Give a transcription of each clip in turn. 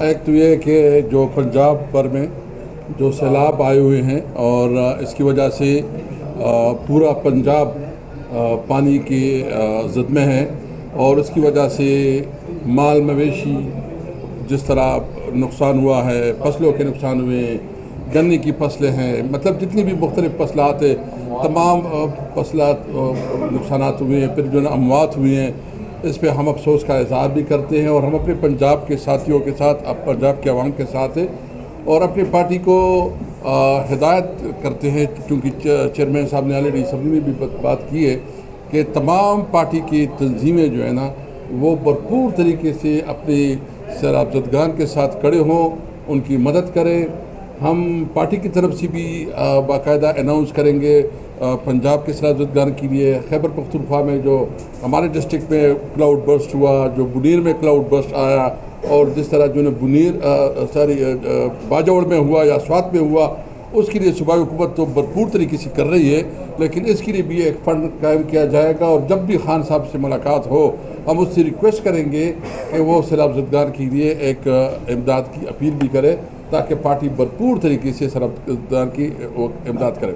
ایک تو یہ کہ جو پنجاب پر میں جو سیلاب آئے ہوئے ہیں اور اس کی وجہ سے پورا پنجاب پانی کی زد میں ہے، اور اس کی وجہ سے مال مویشی جس طرح نقصان ہوا ہے، فصلوں کے نقصان ہوئے ہیں، گنے کی فصلیں ہیں، مطلب جتنی بھی مختلف فصلات ہیں تمام فصلات نقصانات ہوئے ہیں، پھر جو اموات ہوئے ہیں، اس پہ ہم افسوس کا اظہار بھی کرتے ہیں، اور ہم اپنے پنجاب کے ساتھیوں کے ساتھ پنجاب کے عوام کے ساتھ ہیں، اور اپنی پارٹی کو ہدایت کرتے ہیں، کیونکہ چیئرمین صاحب نے آلریڈی اسمبلی میں بھی بات کی ہے کہ تمام پارٹی کی تنظیمیں جو ہے نا وہ بھرپور طریقے سے اپنے سیلاب زدگان کے ساتھ کھڑے ہوں، ان کی مدد کریں۔ ہم پارٹی کی طرف سے بھی باقاعدہ اناؤنس کریں گے پنجاب کے سیلاب زدگان کے لیے۔ خیبر پختونخوا میں جو ہمارے ڈسٹرکٹ میں کلاؤڈ برسٹ ہوا، جو بنیر میں کلاؤڈ برسٹ آیا، اور جس طرح جو باجوڑ میں ہوا یا سوات میں ہوا، اس کے لیے صوبائی حکومت تو بھرپور طریقے سے کر رہی ہے، لیکن اس کے لیے بھی ایک فنڈ قائم کیا جائے گا، اور جب بھی خان صاحب سے ملاقات ہو ہم اس سے ریکویسٹ کریں گے کہ وہ سیلاب زدگان کے لیے ایک امداد کی اپیل بھی کرے، تاکہ پارٹی بھرپور طریقے سے سیلاب زدگان کی امداد کرے۔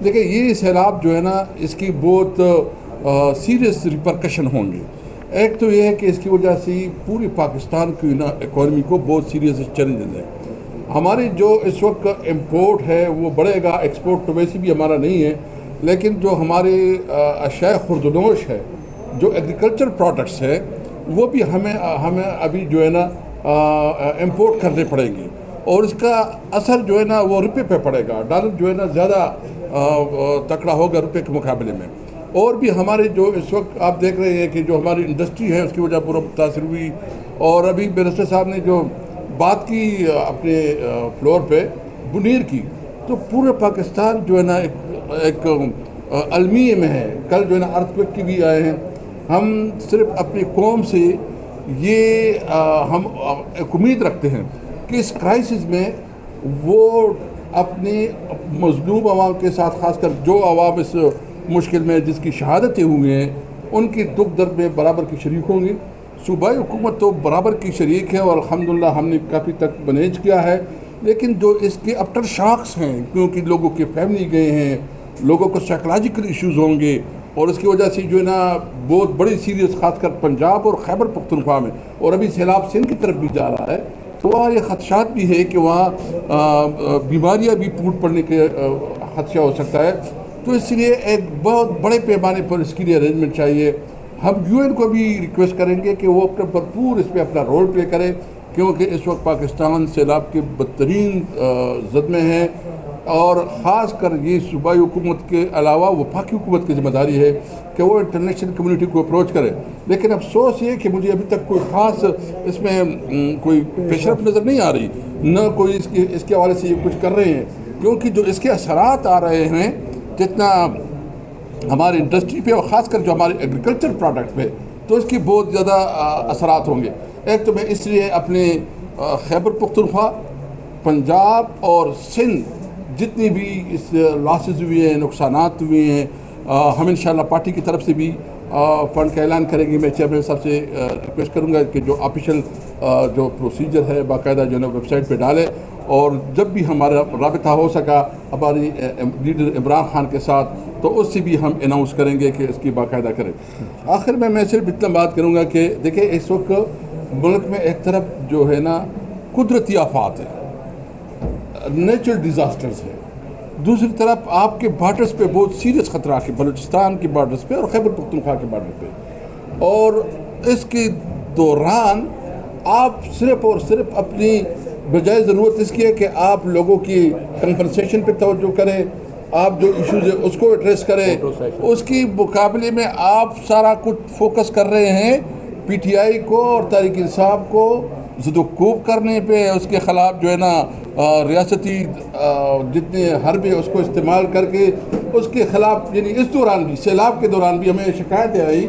دیکھیں، یہ سیلاب جو ہے نا اس کی بہت سیریس ریپرکشن ہوں گے۔ ایک تو یہ ہے کہ اس کی وجہ سے پوری پاکستان کی اکانومی کو بہت سیریس چیلنجز ہیں۔ ہماری جو اس وقت امپورٹ ہے وہ بڑھے گا، ایکسپورٹ تو ویسے بھی ہمارا نہیں ہے، لیکن جو ہمارے اشیاء خوردنوش ہے، جو ایگریکلچر پروڈکٹس ہے، وہ بھی ہمیں ابھی جو ہے نا امپورٹ کرنے پڑیں گے، اور اس کا اثر جو ہے نا وہ روپے پہ پڑے گا۔ ڈالر جو ہے نا زیادہ تکڑا ہوگا روپے کے مقابلے میں، اور بھی ہمارے جو اس وقت آپ دیکھ رہے ہیں کہ جو ہماری انڈسٹری ہے اس کی وجہ پورا متاثر ہوئی، اور ابھی منسٹر صاحب نے جو بات کی اپنے فلور پہ بنیر کی، تو پورے پاکستان جو ہے نا ایک المیہ میں ہے۔ کل جو ہے نا ارتھ کی بھی آئے ہیں۔ ہم صرف اپنی قوم سے یہ ہم ایک امید رکھتے ہیں کہ اس کرائسس میں وہ اپنے مظلوم عوام کے ساتھ، خاص کر جو عوام اس مشکل میں جس کی شہادتیں ہوئی ہیں، ان کی دکھ درد میں برابر کی شریک ہوں گی۔ صوبائی حکومت تو برابر کی شریک ہے، اور الحمدللہ ہم نے کافی تک مینیج کیا ہے، لیکن جو اس کے آفٹر شاکس ہیں، کیونکہ لوگوں کے فیملی گئے ہیں، لوگوں کو سائیکولوجیکل ایشوز ہوں گے، اور اس کی وجہ سے جو ہے نا بہت بڑی سیریس، خاص کر پنجاب اور خیبر پختونخوا میں، اور ابھی سیلاب سندھ کی طرف بھی جا رہا ہے، تو وہاں یہ خدشات بھی ہے کہ وہاں بیماریاں بھی پھوٹ پڑنے کے خدشہ ہو سکتا ہے۔ تو اس لیے ایک بہت بڑے پیمانے پر اس کے لیے ارینجمنٹ چاہیے۔ ہم UN کو بھی ریکویسٹ کریں گے کہ وہ اپنا بھرپور اس پہ اپنا رول پلے کرے، کیونکہ اس وقت پاکستان سیلاب کے بدترین زد میں ہے، اور خاص کر یہ صوبائی حکومت کے علاوہ وفاقی حکومت کی ذمہ داری ہے کہ وہ انٹرنیشنل کمیونٹی کو اپروچ کرے۔ لیکن افسوس یہ کہ مجھے ابھی تک کوئی خاص اس میں کوئی پیش رفت نظر نہیں آ رہی، نہ کوئی اس کے حوالے سے یہ کچھ کر رہے ہیں، کیونکہ جو اس کے اثرات آ رہے ہیں جتنا ہماری انڈسٹری پہ، اور خاص کر جو ہمارے ایگریکلچر پروڈکٹ پہ، تو اس کی بہت زیادہ اثرات ہوں گے۔ ایک تو میں اس لیے اپنے خیبر پختونخوا، پنجاب اور سندھ جتنی بھی اس لاسز ہوئے ہیں، نقصانات ہوئے ہیں، ہم انشاءاللہ پارٹی کی طرف سے بھی فنڈ کا اعلان کریں گے۔ میں چیئرمین صاحب سے ریکویسٹ کروں گا کہ جو آفیشیل جو پروسیجر ہے باقاعدہ جو ہے ویب سائٹ پہ ڈالے، اور جب بھی ہمارا رابطہ ہو سکا ہماری لیڈر عمران خان کے ساتھ، تو اس سے بھی ہم اناؤنس کریں گے کہ اس کی باقاعدہ کریں۔ آخر میں صرف اتنا بات کروں گا کہ دیکھیں، اس وقت ملک میں ایک طرف جو ہے نا قدرتی آفات ہے، نیچرل ڈیزاسٹرز ہے، دوسری طرف آپ کے بارڈرز پہ بہت سیریس خطرات ہے، بلوچستان کے بارڈرز پہ اور خیبر پختونخوا کے بارڈر پہ، اور اس کے دوران آپ صرف اور صرف اپنی بجائے ضرورت اس کی ہے کہ آپ لوگوں کی کمپنسیشن پہ توجہ کریں، آپ جو ایشوز ہیں اس کو ایڈریس کریں، اس کی مقابلے میں آپ سارا کچھ فوکس کر رہے ہیں پی ٹی آئی کو اور تحریک انصاف کو زد و کوب کرنے پہ، اس کے خلاف جو ہے نا ریاستی جتنے حربے اس کو استعمال کر کے اس کے خلاف، یعنی اس دوران بھی، سیلاب کے دوران بھی ہمیں شکایتیں آئی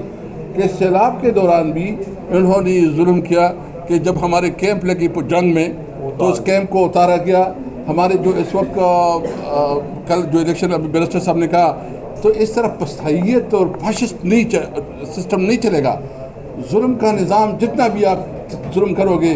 کہ سیلاب کے دوران بھی انہوں نے ظلم کیا کہ جب ہمارے کیمپ لگی جنگ میں تو اس کیمپ کو اتارا گیا۔ ہمارے جو اس وقت کل جو الیکشن ابھی منسٹر صاحب نے کہا، تو اس طرح پستائیت اور فاشسٹ سسٹم نہیں چلے گا۔ ظلم کا نظام جتنا بھی آپ ظلم کرو گے،